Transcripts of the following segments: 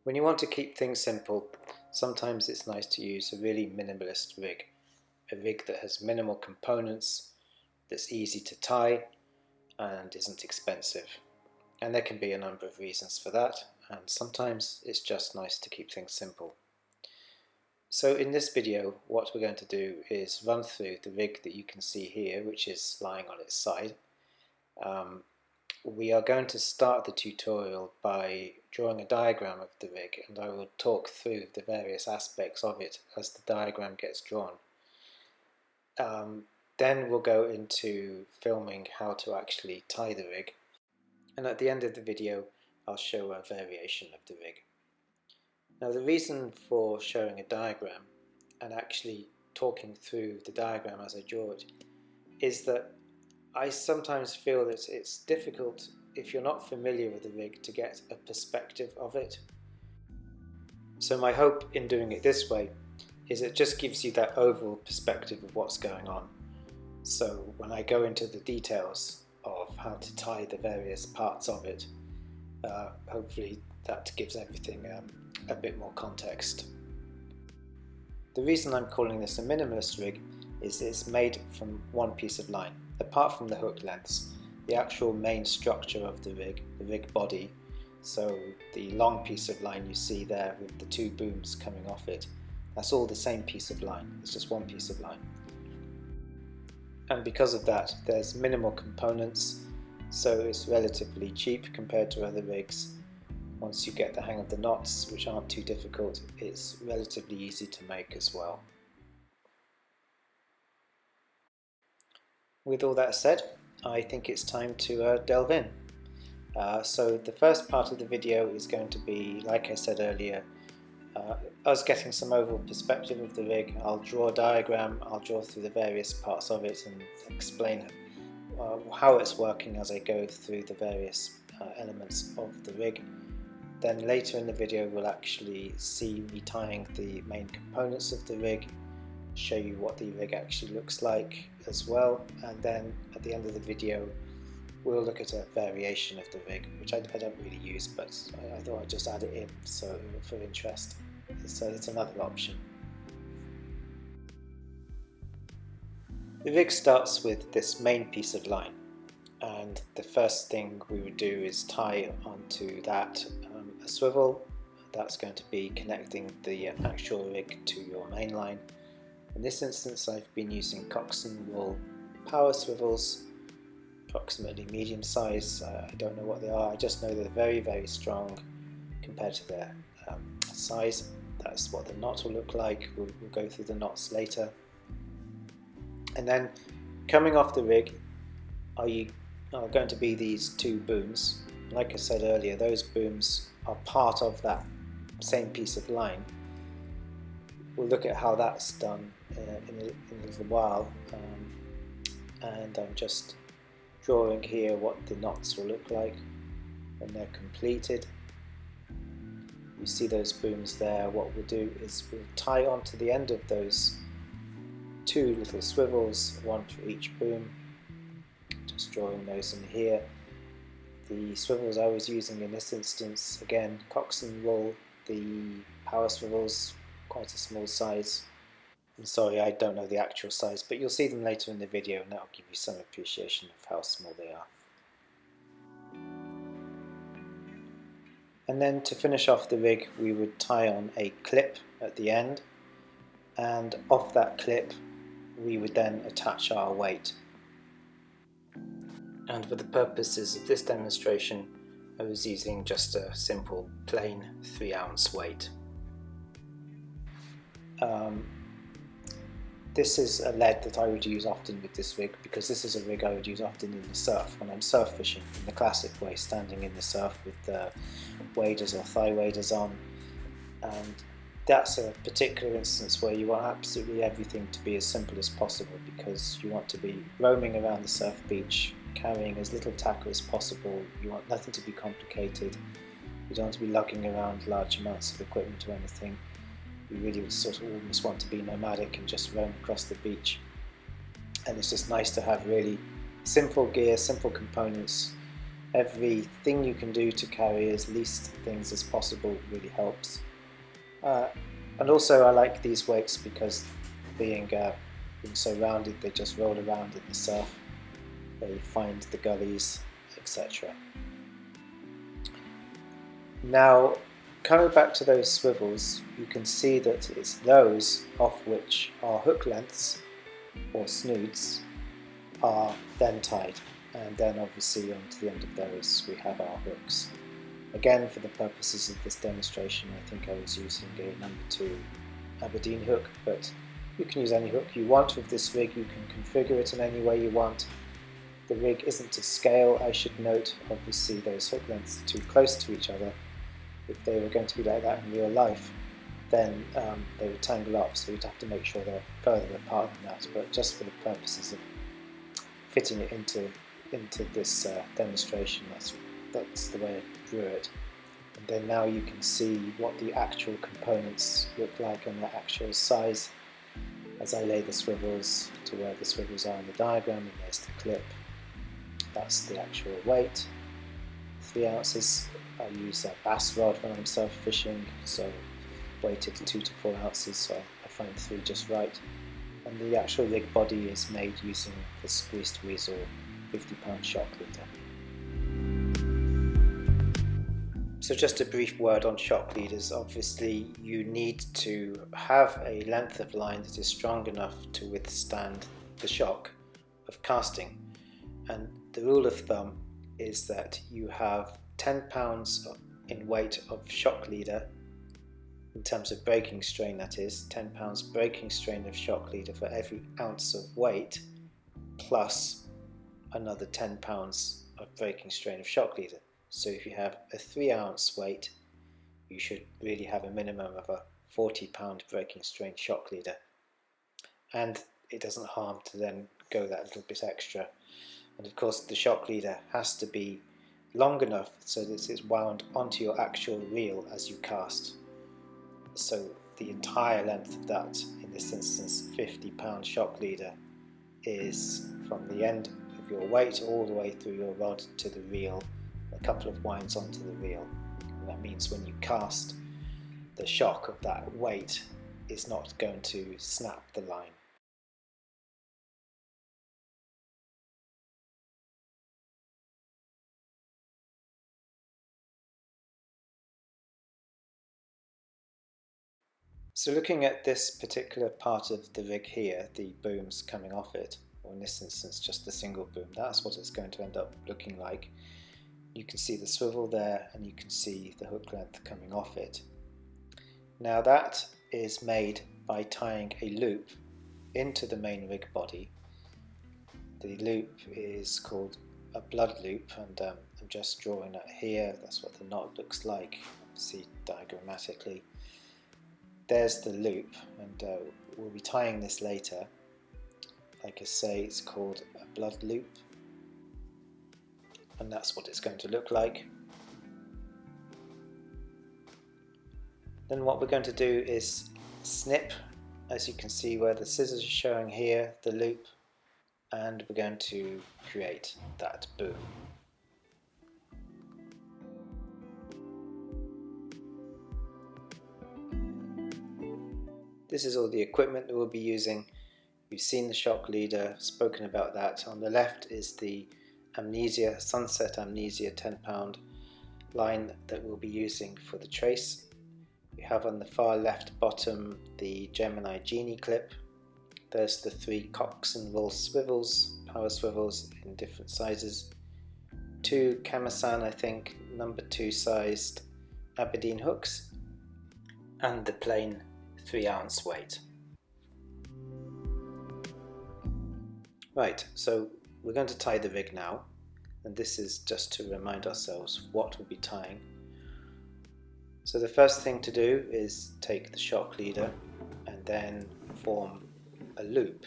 When you want to keep things simple, sometimes it's nice to use a really minimalist rig. A rig that has minimal components, that's easy to tie, and isn't expensive. And there can be a number of reasons for that, and sometimes it's just nice to keep things simple. So in this video, what we're going to do is run through the rig that you can see here, which is lying on its side. We are going to start the tutorial by drawing a diagram of the rig, and I will talk through the various aspects of it as the diagram gets drawn. Then we'll go into filming how to actually tie the rig, and at the end of the video I'll show a variation of the rig. Now, the reason for showing a diagram and actually talking through the diagram as I draw it is that I sometimes feel that it's difficult, if you're not familiar with the rig, to get a perspective of it. So my hope in doing it this way is it just gives you that overall perspective of what's going on. So when I go into the details of how to tie the various parts of it, hopefully that gives everything a bit more context. The reason I'm calling this a minimalist rig is it's made from one piece of line. Apart from the hook lengths, the actual main structure of the rig body, so the long piece of line you see there with the two booms coming off it, that's all the same piece of line. It's just one piece of line. And because of that, there's minimal components, so it's relatively cheap compared to other rigs. Once you get the hang of the knots, which aren't too difficult, it's relatively easy to make as well. With all that said, I think it's time to delve in. So the first part of the video is going to be, like I said earlier, us getting some overall perspective of the rig. I'll draw a diagram, I'll draw through the various parts of it and explain how it's working as I go through the various elements of the rig. Then later in the video we'll actually see me tying the main components of the rig, show you what the rig actually looks like as well, and then at the end of the video we'll look at a variation of the rig, which I don't really use, but I thought I'd just add it in so for interest. So it's another option. The rig starts with this main piece of line, and the first thing we would do is tie onto that a swivel. That's going to be connecting the actual rig to your main line. In this instance I've been using coxswain wool power swivels, approximately medium size. I don't know what they are, I just know they're very, very strong compared to their size. That's what the knot will look like. We'll go through the knots later. And then coming off the rig are going to be these two booms. Like I said earlier, those booms are part of that same piece of line. We'll look at how that's done in a little while, and I'm just drawing here what the knots will look like when they're completed. You see those booms there. What we'll do is we'll tie onto the end of those two little swivels, one for each boom. Just drawing those in here. The swivels I was using in this instance, again, coxswain wool. The power swivels, quite a small size. I'm sorry, I don't know the actual size, but you'll see them later in the video and that'll give you some appreciation of how small they are. And then to finish off the rig we would tie on a clip at the end, and off that clip we would then attach our weight. And for the purposes of this demonstration I was using just a simple plain 3-ounce weight. This is a lead that I would use often with this rig, because this is a rig I would use often in the surf when I'm surf fishing in the classic way, standing in the surf with the waders or thigh waders on. And that's a particular instance where you want absolutely everything to be as simple as possible, because you want to be roaming around the surf beach, carrying as little tackle as possible. You want nothing to be complicated. You don't want to be lugging around large amounts of equipment or anything. You really sort of almost want to be nomadic and just roam across the beach. And it's just nice to have really simple gear, simple components, Everything you can do to carry as least things as possible really helps. And also I like these weights because being so rounded, they just roll around in the surf, they find the gullies, etc. Now, coming back to those swivels, you can see that it's those off which our hook lengths, or snoods, are then tied, and then obviously onto the end of those we have our hooks. Again, for the purposes of this demonstration, I think I was using a number 2 Aberdeen hook, but you can use any hook you want with this rig. You can configure it in any way you want. The rig isn't to scale, I should note. Obviously those hook lengths are too close to each other. If they were going to be like that in real life, then they would tangle up, so you'd have to make sure they're further apart than that. But just for the purposes of fitting it into this demonstration, that's the way I drew it. And then now you can see what the actual components look like and their actual size as I lay the swivels to where the swivels are in the diagram. And there's the clip, that's the actual weight, 3 ounces. I use a bass rod when I'm surf fishing, so weighted 2 to 4 ounces, so I find 3 just right. And the actual rig body is made using this Greased Weasel 50-pound shock leader. So just a brief word on shock leaders. Obviously you need to have a length of line that is strong enough to withstand the shock of casting. And the rule of thumb is that you have 10 pounds in weight of shock leader, in terms of breaking strain that is, 10 pounds breaking strain of shock leader for every ounce of weight, plus another 10 pounds of breaking strain of shock leader. So if you have a 3 ounce weight, you should really have a minimum of a 40-pound breaking strain shock leader. And it doesn't harm to then go that little bit extra. And of course the shock leader has to be long enough so that it's wound onto your actual reel as you cast. So the entire length of that, in this instance 50-pound shock leader, is from the end of your weight all the way through your rod to the reel, a couple of winds onto the reel. And that means when you cast, the shock of that weight is not going to snap the line. So looking at this particular part of the rig here, the booms coming off it, or in this instance just the single boom, that's what it's going to end up looking like. You can see the swivel there and you can see the hook length coming off it. Now that is made by tying a loop into the main rig body. The loop is called a blood loop, and I'm just drawing that here. That's what the knot looks like, see diagrammatically. There's the loop, and we'll be tying this later. Like I say, it's called a blood loop, and that's what it's going to look like. Then what we're going to do is snip, as you can see where the scissors are showing here, the loop, and we're going to create that boom. This is all the equipment that we'll be using. You've seen the shock leader, spoken about that. On the left is the Amnesia, Sunset Amnesia 10-pound line that we'll be using for the trace. We have on the far left bottom the Gemini Genie clip. There's the 3 Cox and Roll swivels, power swivels in different sizes. 2 Kamasan, I think, number 2 sized Aberdeen hooks, and the plain 3 ounce weight. Right, so we're going to tie the rig now, and this is just to remind ourselves what we'll be tying. So the first thing to do is take the shock leader and then form a loop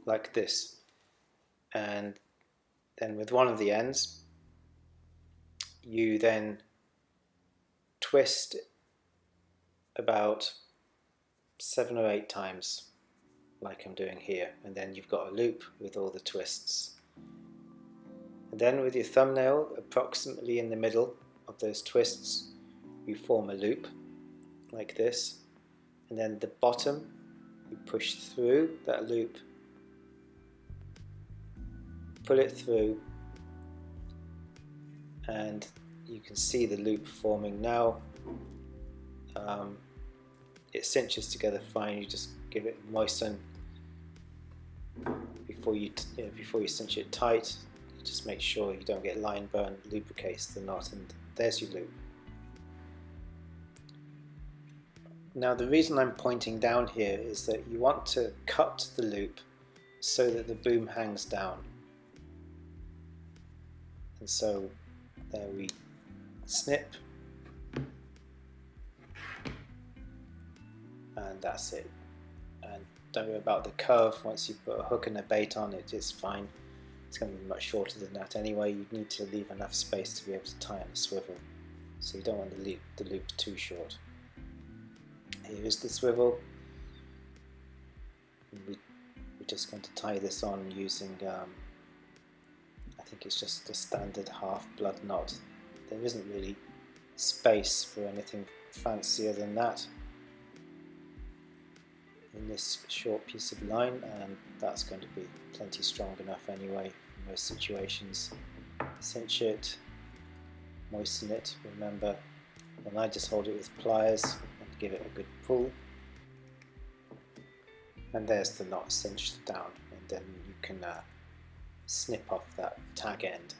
like this, and then with one of the ends you then twist about 7 or 8 times like I'm doing here, and then you've got a loop with all the twists And then with your thumbnail approximately in the middle of those twists, you form a loop like this, and then the bottom you push through that loop, pull it through, and you can see the loop forming now. It cinches together fine. You just give it moisten before you cinch it tight. Just make sure you don't get line burn, lubricates the knot, and there's your loop. Now the reason I'm pointing down here is that you want to cut the loop so that the boom hangs down. And so there we snip, and that's it. And don't worry about the curve. Once you put a hook and a bait on, it is fine. It's going to be much shorter than that anyway. You need to leave enough space to be able to tie on a swivel, so you don't want the loop too short. Here is the swivel. We're just going to tie this on using, I think it's just a standard half blood knot. There isn't really space for anything fancier than that in this short piece of line, and that's going to be plenty strong enough anyway in most situations. Cinch it, moisten it, remember, and I just hold it with pliers and give it a good pull, and there's the knot cinched down, and then you can snip off that tag end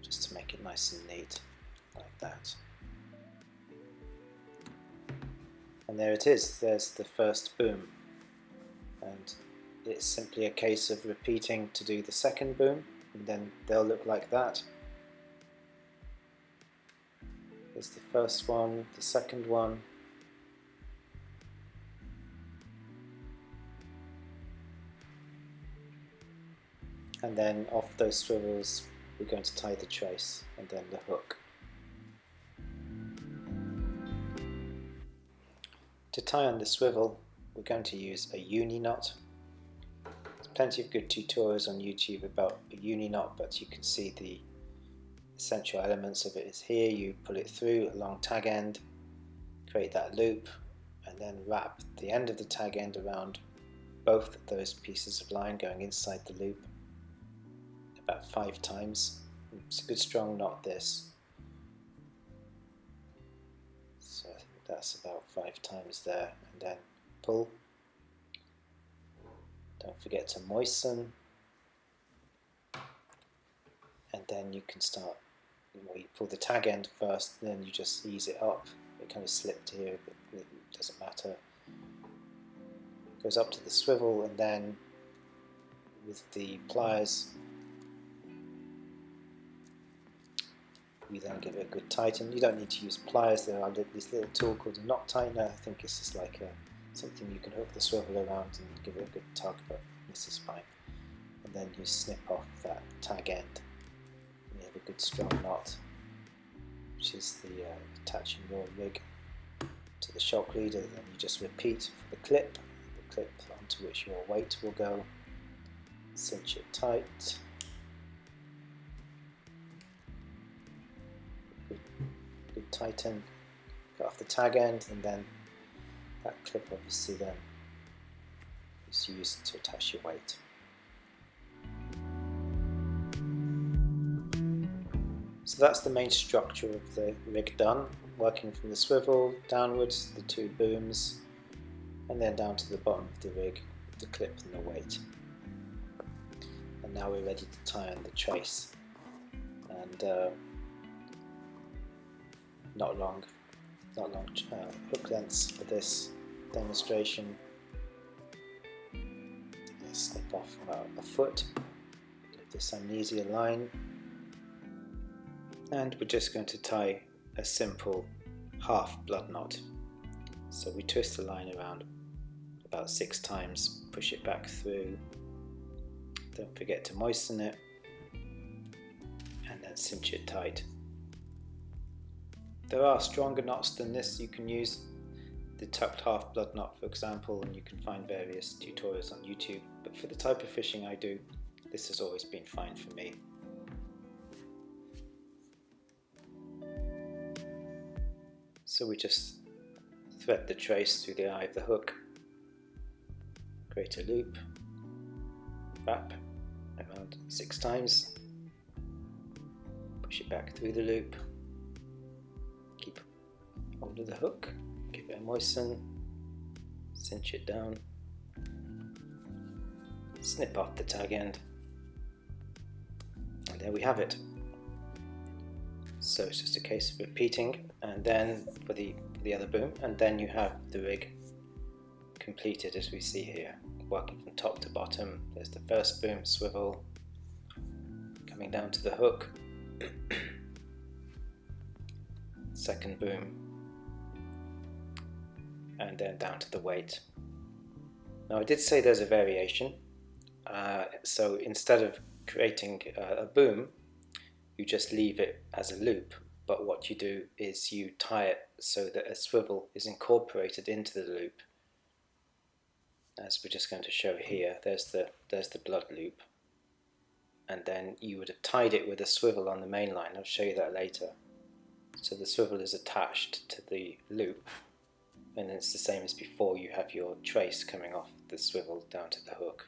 just to make it nice and neat like that. And there it is, there's the first boom, and it's simply a case of repeating to do the second boom, and then they'll look like that. Here's the first one, the second one, and then off those swivels we're going to tie the trace and then the hook. To tie on the swivel, we're going to use a uni knot. There's plenty of good tutorials on YouTube about a uni knot, but you can see the essential elements of it is here. You pull it through a long tag end, create that loop, and then wrap the end of the tag end around both of those pieces of line going inside the loop about 5 times. It's a good strong knot, this. So I think that's about 5 times there, and then pull. Don't forget to moisten, and then you can start. You pull the tag end first, then you just ease it up. It kind of slipped here, but it doesn't matter. Goes up to the swivel, and then with the pliers you then give it a good tighten. You don't need to use pliers. There are this little tool called a knot tightener. I think it's just like something you can hook the swivel around and give it a good tug, but this is fine. And then you snip off that tag end. And you have a good strong knot, which is the attaching your rig to the shock leader. Then you just repeat for the clip onto which your weight will go. Cinch it tight. Good tighten. Cut off the tag end, and then that clip obviously then is used to attach your weight. So that's the main structure of the rig done, working from the swivel downwards, the 2 booms, and then down to the bottom of the rig with the clip and the weight. And now we're ready to tie on the trace. And not long hook lengths for this demonstration. Let's snip off about a foot of this amnesia line, and we're just going to tie a simple half blood knot. So we twist the line around about 6 times, push it back through, don't forget to moisten it, and then cinch it tight. There are stronger knots than this. You can use the tucked half blood knot, for example, and you can find various tutorials on YouTube. But for the type of fishing I do, this has always been fine for me. So we just thread the trace through the eye of the hook, create a loop, wrap around 6 times, push it back through the loop, keep hold of the hook, give it a moisten, cinch it down, snip off the tag end, and there we have it. So it's just a case of repeating, and then for the other boom, and then you have the rig completed as we see here, working from top to bottom. There's the first boom, swivel, coming down to the hook, second boom, and then down to the weight. Now I did say there's a variation, so instead of creating a boom, you just leave it as a loop, but what you do is you tie it so that a swivel is incorporated into the loop, as we're just going to show here. There's the blood loop, and then you would have tied it with a swivel on the main line. I'll show you that later. So the swivel is attached to the loop, and it's the same as before. You have your trace coming off the swivel down to the hook.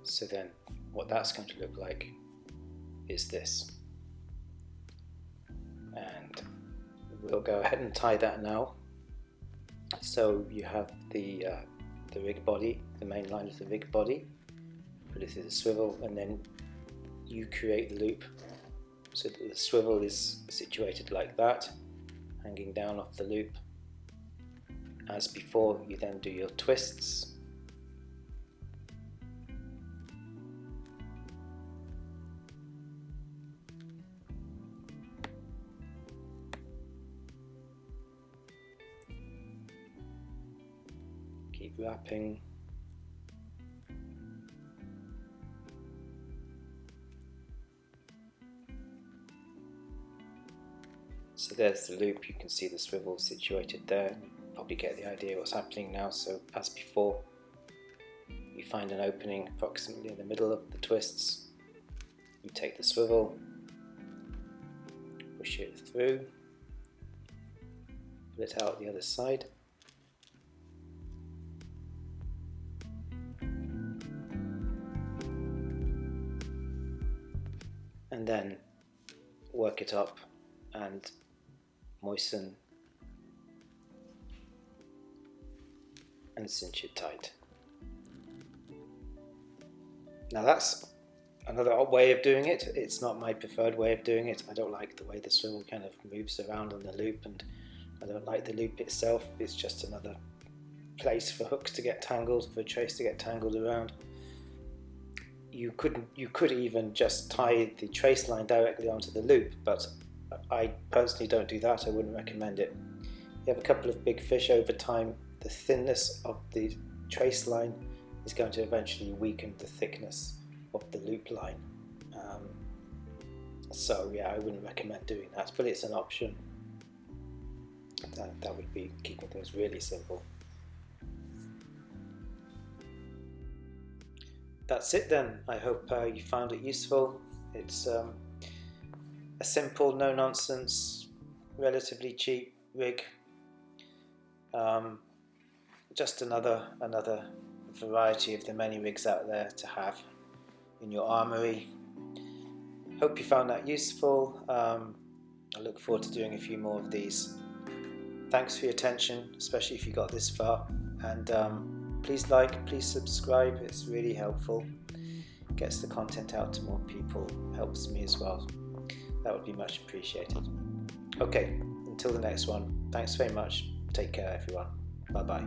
So then what that's going to look like is this, and we'll go ahead and tie that now. So you have the rig body, the main line of the rig body, put it through the swivel, and then you create the loop so that the swivel is situated like that, hanging down off the loop. As before, you then do your twists. Keep wrapping. So there's the loop, you can see the swivel situated there. Probably get the idea what's happening now. So as before, you find an opening approximately in the middle of the twists. You take the swivel, push it through, pull it out the other side. And then work it up and moisten and cinch it tight. Now that's another way of doing it. It's not my preferred way of doing it. I don't like the way the swivel kind of moves around on the loop, and I don't like the loop itself. It's just another place for hooks to get tangled, for a trace to get tangled around. You could even just tie the trace line directly onto the loop, but I personally don't do that. I wouldn't recommend it. You have a couple of big fish over time, the thinness of the trace line is going to eventually weaken the thickness of the loop line. So yeah, I wouldn't recommend doing that, but it's an option. That would be keeping things really simple. That's it then. I hope you found it useful. It's a simple, no-nonsense, relatively cheap rig. Just another variety of the many rigs out there to have in your armoury. Hope you found that useful. I look forward to doing a few more of these. Thanks for your attention, especially if you got this far, and please like, please subscribe. It's really helpful. Gets the content out to more people, helps me as well. That would be much appreciated. Okay, until the next one, thanks very much. Take care everyone. Bye bye.